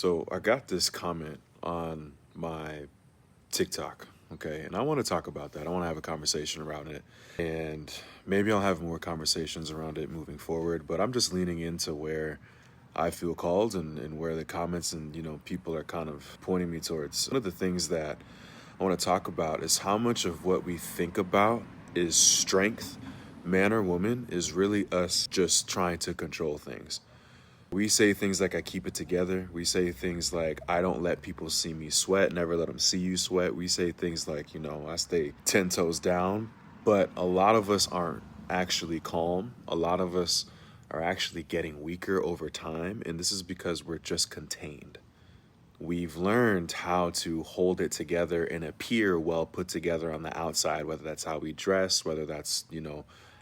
So I got this comment on my TikTok, okay, and I want to talk about that. I want to have a conversation around it, and maybe I'll have more conversations around it moving forward. But I'm just leaning into where I feel called and where the comments and people are kind of pointing me towards. One of the things that I want to talk about is how much of what we think about is strength, man or woman, is really us just trying to control things. We say things like, I keep it together. We say things like, I don't let people see me sweat, never let them see you sweat. We say things like, I stay 10 toes down. But a lot of us aren't actually calm. A lot of us are actually getting weaker over time. And this is because we're just contained. We've learned how to hold it together and appear well put together on the outside, whether that's how we dress, whether that's,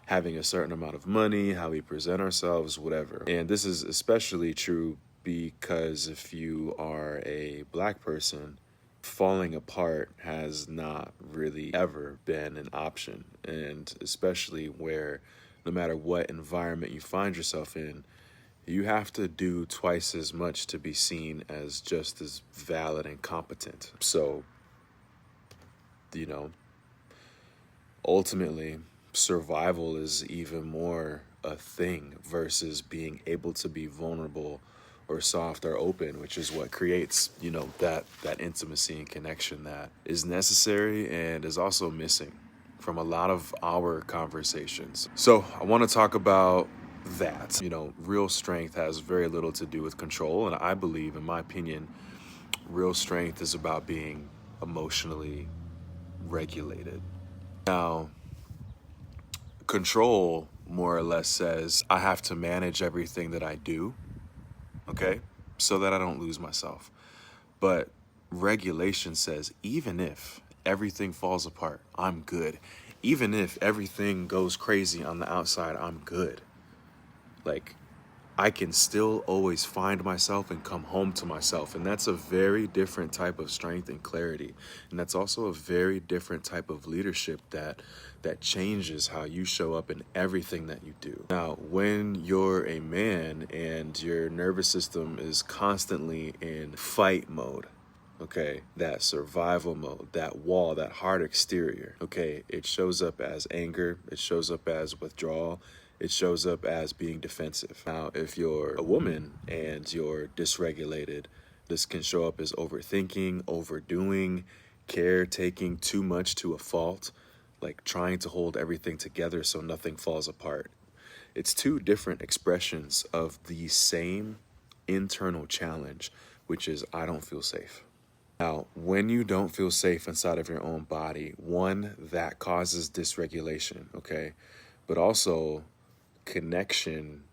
having a certain amount of money, how we present ourselves, whatever. And this is especially true because if you are a Black person, falling apart has not really ever been an option. And especially where no matter what environment you find yourself in, you have to do twice as much to be seen as just as valid and competent. So, ultimately, survival is even more a thing versus being able to be vulnerable or soft or open, which is what creates, that intimacy and connection that is necessary and is also missing from a lot of our conversations. So I want to talk about that. Real strength has very little to do with control. And I believe, in my opinion, real strength is about being emotionally regulated. Now, control more or less says I have to manage everything that I do, okay, so that I don't lose myself. But regulation says even if everything falls apart, I'm good. Even if everything goes crazy on the outside, I'm good. Like, I can still always find myself and come home to myself. And that's a very different type of strength and clarity. And that's also a very different type of leadership that changes how you show up in everything that you do. Now, when you're a man and your nervous system is constantly in fight mode, okay, that survival mode, that wall, that hard exterior, okay, it shows up as anger, it shows up as withdrawal, it shows up as being defensive. Now, if you're a woman and you're dysregulated, this can show up as overthinking, overdoing, caretaking too much to a fault, like trying to hold everything together so nothing falls apart. It's two different expressions of the same internal challenge, which is I don't feel safe. Now, when you don't feel safe inside of your own body, one, that causes dysregulation, okay? But also, connection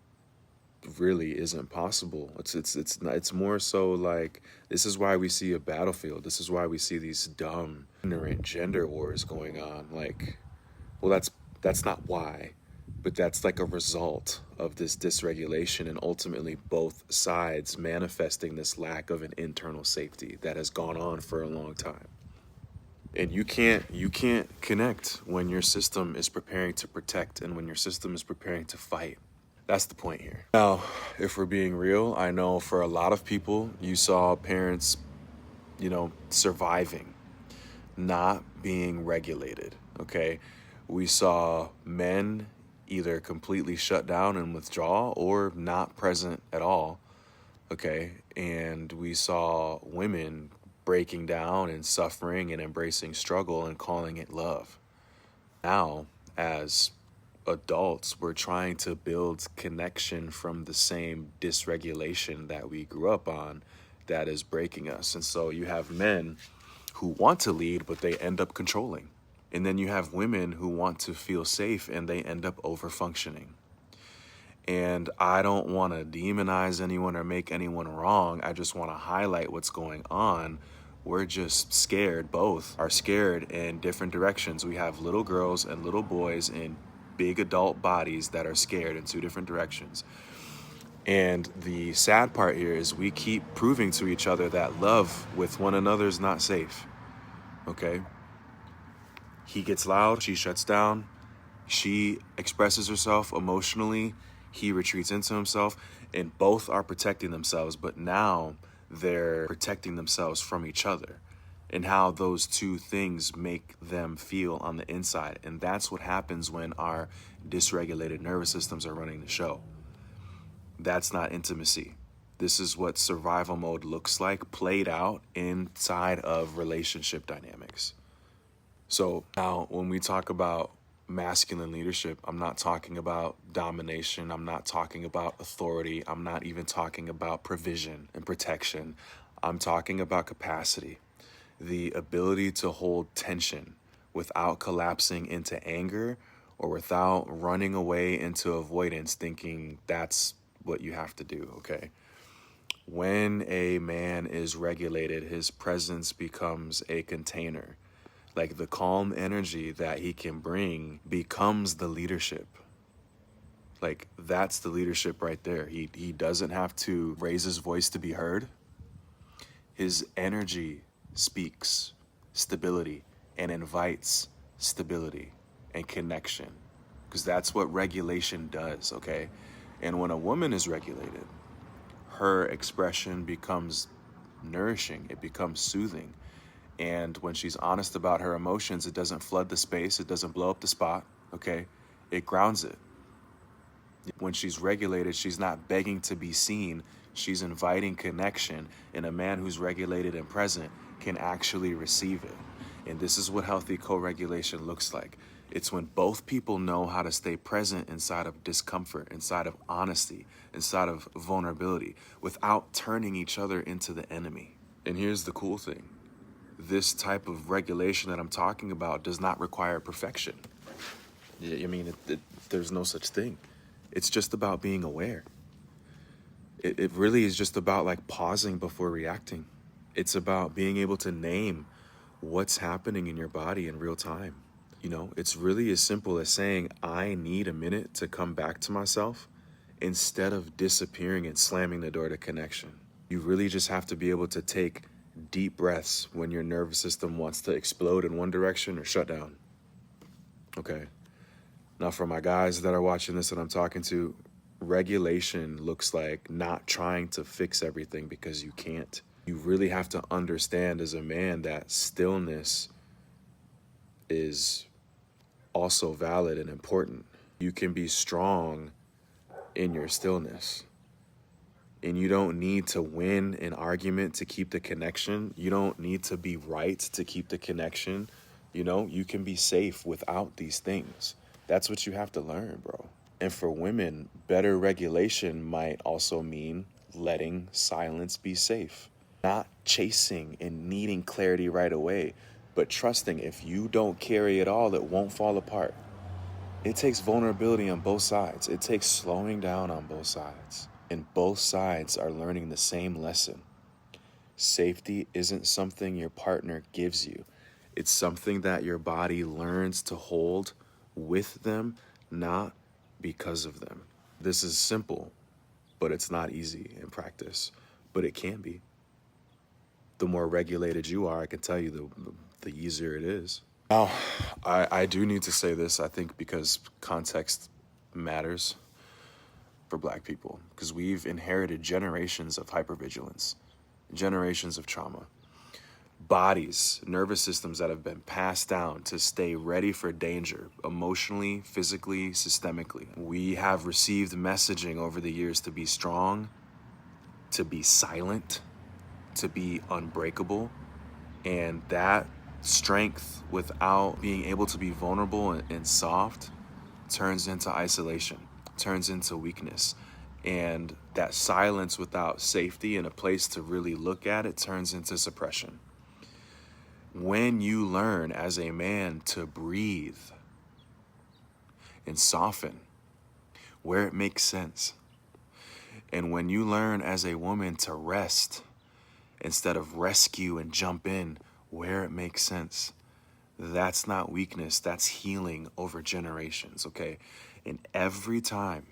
really isn't possible. It's more so like, this is why we see a battlefield. This is why we see these dumb, ignorant gender wars going on. Like, well, that's not why, but that's like a result of this dysregulation and ultimately both sides manifesting this lack of an internal safety that has gone on for a long time. And you can't connect when your system is preparing to protect and when your system is preparing to fight. That's the point here. Now, if we're being real, I know for a lot of people, you saw parents, surviving, not being regulated, okay? We saw men either completely shut down and withdraw or not present at all, okay? And we saw women breaking down and suffering and embracing struggle and calling it love. Now, as adults, we're trying to build connection from the same dysregulation that we grew up on that is breaking us. And so you have men who want to lead, but they end up controlling. And then you have women who want to feel safe and they end up over-functioning. And I don't want to demonize anyone or make anyone wrong. I just want to highlight what's going on. We're just scared. Both are scared in different directions. We have little girls and little boys in big adult bodies that are scared in two different directions. And the sad part here is we keep proving to each other that love with one another is not safe. Okay? He gets loud, she shuts down. She expresses herself emotionally, he retreats into himself, and both are protecting themselves. But now they're protecting themselves from each other, and how those two things make them feel on the inside. And that's what happens when our dysregulated nervous systems are running the show. That's not intimacy. This is what survival mode looks like played out inside of relationship dynamics. So now when we talk about masculine leadership, I'm not talking about domination. I'm not talking about authority. I'm not even talking about provision and protection. I'm talking about capacity, the ability to hold tension without collapsing into anger or without running away into avoidance, thinking that's what you have to do, okay? When a man is regulated, his presence becomes a container. Like the calm energy that he can bring becomes the leadership. Like that's the leadership right there. He doesn't have to raise his voice to be heard. His energy speaks stability and invites stability and connection, because that's what regulation does, okay? And when a woman is regulated, her expression becomes nourishing, it becomes soothing. And when she's honest about her emotions, it doesn't flood the space, it doesn't blow up the spot, okay? It grounds it. When she's regulated, she's not begging to be seen, she's inviting connection, and a man who's regulated and present can actually receive it. And this is what healthy co-regulation looks like. It's when both people know how to stay present inside of discomfort, inside of honesty, inside of vulnerability, without turning each other into the enemy. And here's the cool thing. This type of regulation that I'm talking about does not require perfection. I mean, there's no such thing. It's just about being aware. It really is just about like pausing before reacting. It's about being able to name what's happening in your body in real time. You know, it's really as simple as saying, I need a minute to come back to myself, instead of disappearing and slamming the door to connection. You really just have to be able to take deep breaths when your nervous system wants to explode in one direction or shut down. Okay. Now for my guys that are watching this that I'm talking to, regulation looks like not trying to fix everything because you can't. You really have to understand as a man that stillness is also valid and important. You can be strong in your stillness. And you don't need to win an argument to keep the connection. You don't need to be right to keep the connection. You know, you can be safe without these things. That's what you have to learn, bro. And for women, better regulation might also mean letting silence be safe. Not chasing and needing clarity right away, but trusting if you don't carry it all, it won't fall apart. It takes vulnerability on both sides. It takes slowing down on both sides. And both sides are learning the same lesson. Safety isn't something your partner gives you. It's something that your body learns to hold with them, not because of them. This is simple, but it's not easy in practice. But it can be. The more regulated you are, I can tell you, the easier it is. Now, I do need to say this, I think, because context matters for Black people, because we've inherited generations of hypervigilance, generations of trauma, bodies, nervous systems that have been passed down to stay ready for danger, emotionally, physically, systemically. We have received messaging over the years to be strong, to be silent, to be unbreakable, and that strength without being able to be vulnerable and soft turns into isolation, turns into weakness. And that silence without safety and a place to really look at it turns into suppression. When you learn as a man to breathe and soften where it makes sense, and when you learn as a woman to rest instead of rescue and jump in where it makes sense, that's not weakness, that's healing over generations, okay? And every time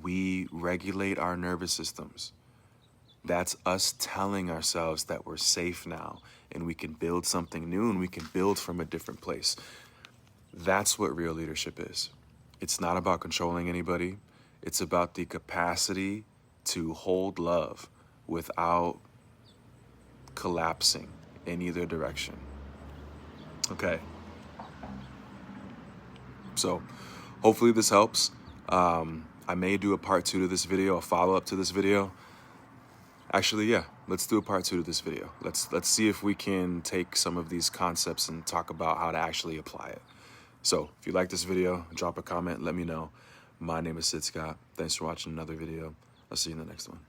we regulate our nervous systems, that's us telling ourselves that we're safe now and we can build something new and we can build from a different place. That's what real leadership is. It's not about controlling anybody. It's about the capacity to hold love without collapsing in either direction. Okay. So hopefully this helps. I may do a part 2 to this video, a follow-up to this video. Actually, yeah, let's do a part 2 to this video. Let's see if we can take some of these concepts and talk about how to actually apply it. So if you like this video, drop a comment, let me know. My name is Sid Scott. Thanks for watching another video. I'll see you in the next one.